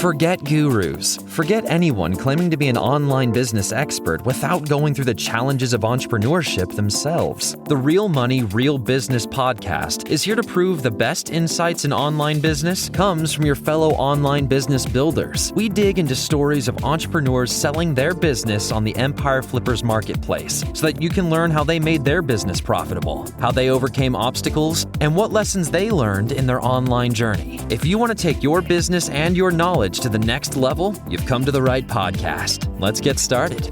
Forget gurus. Forget anyone claiming to be an online business expert without going through the challenges of entrepreneurship themselves. The Real Money, Real Business podcast is here to prove the best insights in online business comes from your fellow online business builders. We dig into stories of entrepreneurs selling their business on the Empire Flippers marketplace so that you can learn how they made their business profitable, how they overcame obstacles, and what lessons they learned in their online journey. If you want to take your business and your knowledge to the next level, you've come to the right podcast. Let's get started.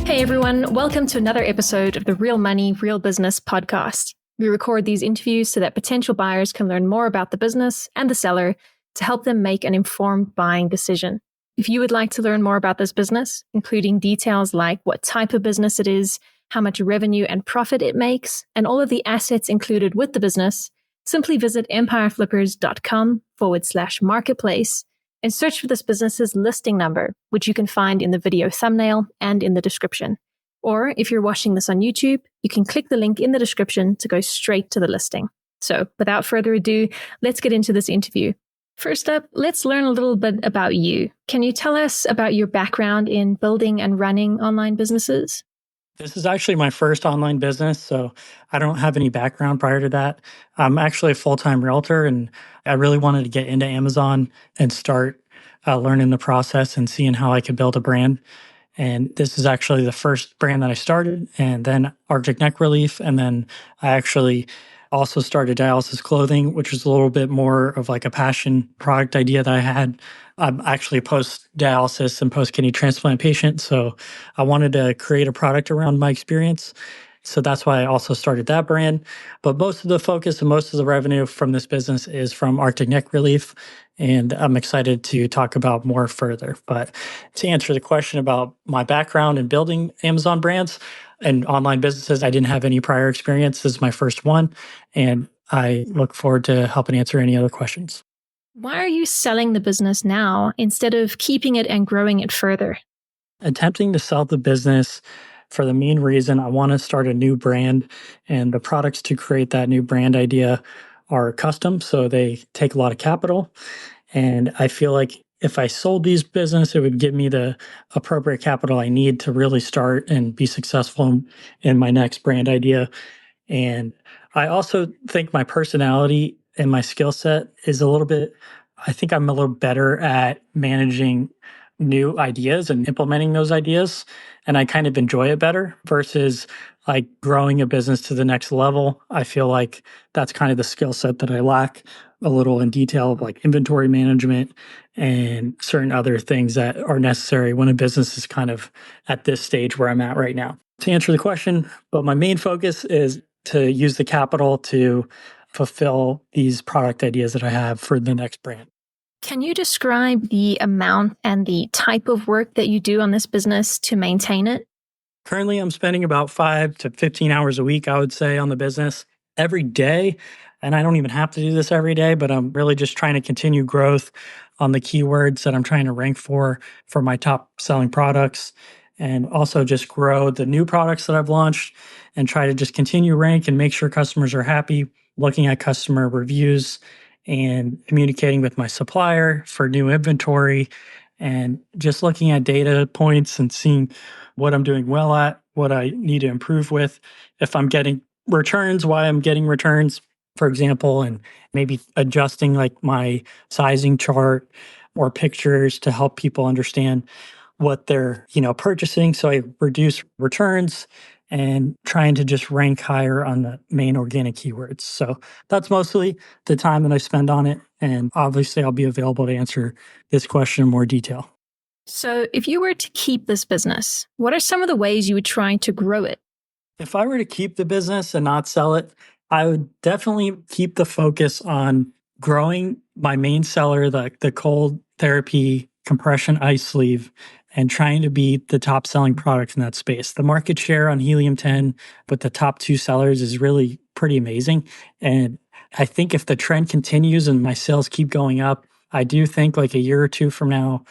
Hey everyone, welcome to another episode of the Real Money, Real Business podcast. We record these interviews so that potential buyers can learn more about the business and the seller to help them make an informed buying decision. If you would like to learn more about this business, including details like what type of business it is, how much revenue and profit it makes, and all of the assets included with the business, simply visit empireflippers.com/marketplace and search for this business's listing number, which you can find in the video thumbnail and in the description. Or if you're watching this on YouTube, you can click the link in the description to go straight to the listing. So without further ado, let's get into this interview. First up, let's learn a little bit about you. Can you tell us about your background in building and running online businesses? This is actually my first online business, so I don't have any background prior to that. I'm actually a full-time realtor, and I really wanted to get into Amazon and start learning the process and seeing how I could build a brand. And this is actually the first brand that I started, and then Arctic Neck Relief, and then I actually also started dialysis clothing, which was a little bit more of like a passion product idea that I had. I'm actually a post-dialysis and post-kidney transplant patient, so I wanted to create a product around my experience. So that's why I also started that brand. But most of the focus and most of the revenue from this business is from Arctic Neck Relief, and I'm excited to talk about more further. But to answer the question about my background in building Amazon brands and online businesses, I didn't have any prior experience. This is my first one, and I look forward to helping answer any other questions. Why are you selling the business now instead of keeping it and growing it further? Attempting to sell the business for the main reason I want to start a new brand, and the products to create that new brand idea are custom, so they take a lot of capital. And I feel like if I sold these business, it would give me the appropriate capital I need to really start and be successful in my next brand idea. And I also think my personality and my skill set is a little bit, I think I'm a little better at managing new ideas and implementing those ideas. And I kind of enjoy it better versus like growing a business to the next level. I feel like that's kind of the skill set that I lack a little in detail of like inventory management and certain other things that are necessary when a business is kind of at this stage where I'm at right now. To answer the question, but my main focus is to use the capital to fulfill these product ideas that I have for the next brand. Can you describe the amount and the type of work that you do on this business to maintain it? Currently, I'm spending about 5 to 15 hours a week, I would say, on the business every day. And I don't even have to do this every day, but I'm really just trying to continue growth on the keywords that I'm trying to rank for my top selling products, and also just grow the new products that I've launched and try to just continue rank and make sure customers are happy, looking at customer reviews and communicating with my supplier for new inventory, and just looking at data points and seeing what I'm doing well at, what I need to improve with, if I'm getting returns, why I'm getting returns, for example, and maybe adjusting like my sizing chart or pictures to help people understand what they're, purchasing. So I reduce returns and trying to just rank higher on the main organic keywords. So that's mostly the time that I spend on it. And obviously I'll be available to answer this question in more detail. So if you were to keep this business, what are some of the ways you would try to grow it? If I were to keep the business and not sell it, I would definitely keep the focus on growing my main seller, the cold therapy compression ice sleeve, and trying to be the top selling product in that space. The market share on Helium 10 with the top 2 sellers is really pretty amazing. And I think if the trend continues and my sales keep going up, I do think like a year or two from now,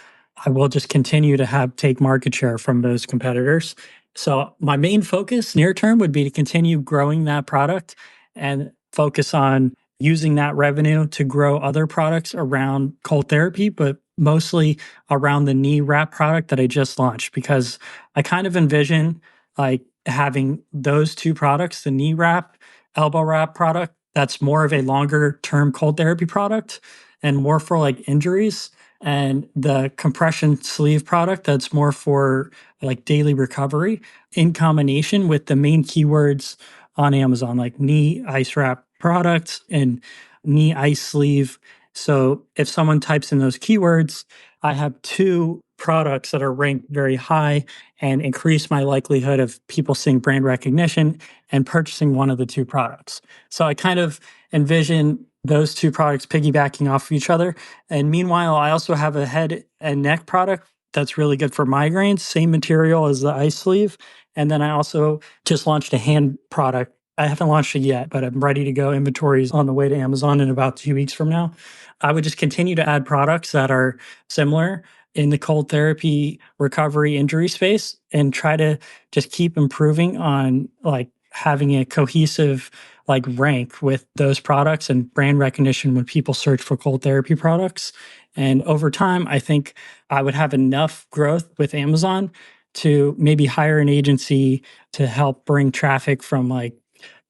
I will just continue to take market share from those competitors. So my main focus near term would be to continue growing that product and focus on using that revenue to grow other products around cold therapy, but mostly around the knee wrap product that I just launched, because I kind of envision like having those two products, the knee wrap, elbow wrap product, that's more of a longer term cold therapy product and more for like injuries, and the compression sleeve product that's more for like daily recovery, in combination with the main keywords on Amazon, like knee ice wrap products and knee ice sleeve. So if someone types in those keywords, I have two products that are ranked very high and increase my likelihood of people seeing brand recognition and purchasing one of the two products. So I kind of envision those two products piggybacking off of each other. And meanwhile, I also have a head and neck product that's really good for migraines, same material as the ice sleeve. And then I also just launched a hand product. I haven't launched it yet, but I'm ready to go. Inventory's on the way to Amazon in about 2 weeks from now. I would just continue to add products that are similar in the cold therapy recovery injury space and try to just keep improving on like having a cohesive like rank with those products and brand recognition when people search for cold therapy products. And over time, I think I would have enough growth with Amazon to maybe hire an agency to help bring traffic from like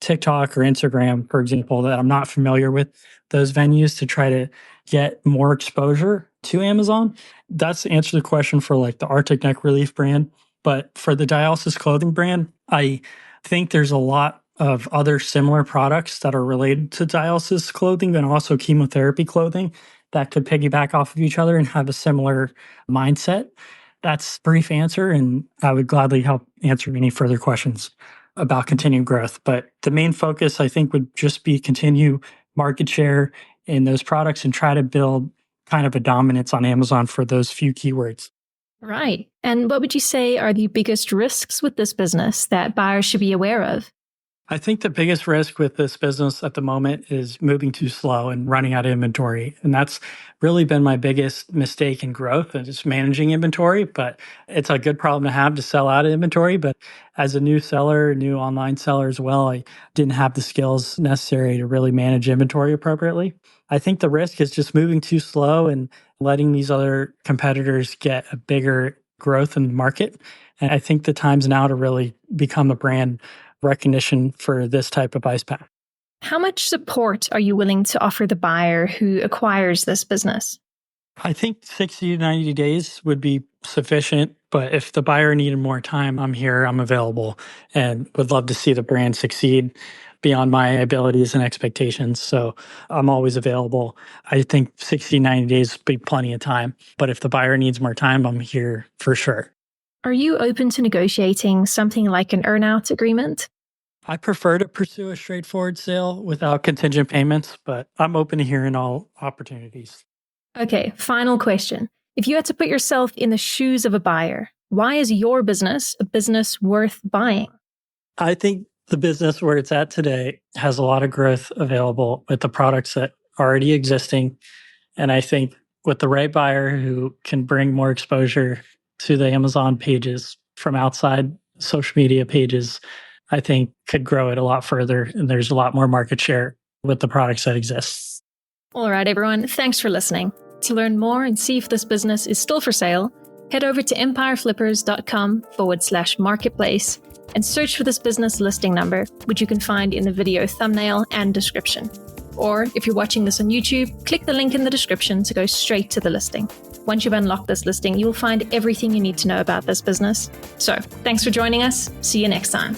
TikTok or Instagram, for example, that I'm not familiar with those venues, to try to get more exposure to Amazon. That's the answer to the question for like the Arctic Neck Relief brand. But for the dialysis clothing brand, I think there's a lot of other similar products that are related to dialysis clothing and also chemotherapy clothing that could piggyback off of each other and have a similar mindset. That's a brief answer, and I would gladly help answer any further questions about continued growth. But the main focus, I think, would just be continue market share in those products and try to build kind of a dominance on Amazon for those few keywords. Right. And what would you say are the biggest risks with this business that buyers should be aware of? I think the biggest risk with this business at the moment is moving too slow and running out of inventory. And that's really been my biggest mistake in growth, and just managing inventory. But it's a good problem to have, to sell out of inventory. But as a new seller, new online seller as well, I didn't have the skills necessary to really manage inventory appropriately. I think the risk is just moving too slow and letting these other competitors get a bigger growth in the market. And I think the time's now to really become a brand recognition for this type of ice pack. How much support are you willing to offer the buyer who acquires this business? I think 60 to 90 days would be sufficient, but if the buyer needed more time, I'm here, I'm available, and would love to see the brand succeed beyond my abilities and expectations. So I'm always available. I think 60, 90 days would be plenty of time, but if the buyer needs more time, I'm here for sure. Are you open to negotiating something like an earn-out agreement? I prefer to pursue a straightforward sale without contingent payments, but I'm open to hearing all opportunities. Okay, final question. If you had to put yourself in the shoes of a buyer, why is your business a business worth buying? I think the business where it's at today has a lot of growth available with the products that are already existing. And I think with the right buyer who can bring more exposure to the Amazon pages from outside social media pages, I think could grow it a lot further. And there's a lot more market share with the products that exist. All right, everyone. Thanks for listening. To learn more and see if this business is still for sale, head over to empireflippers.com/marketplace and search for this business listing number, which you can find in the video thumbnail and description. Or if you're watching this on YouTube, click the link in the description to go straight to the listing. Once you've unlocked this listing, you will find everything you need to know about this business. So, thanks for joining us. See you next time.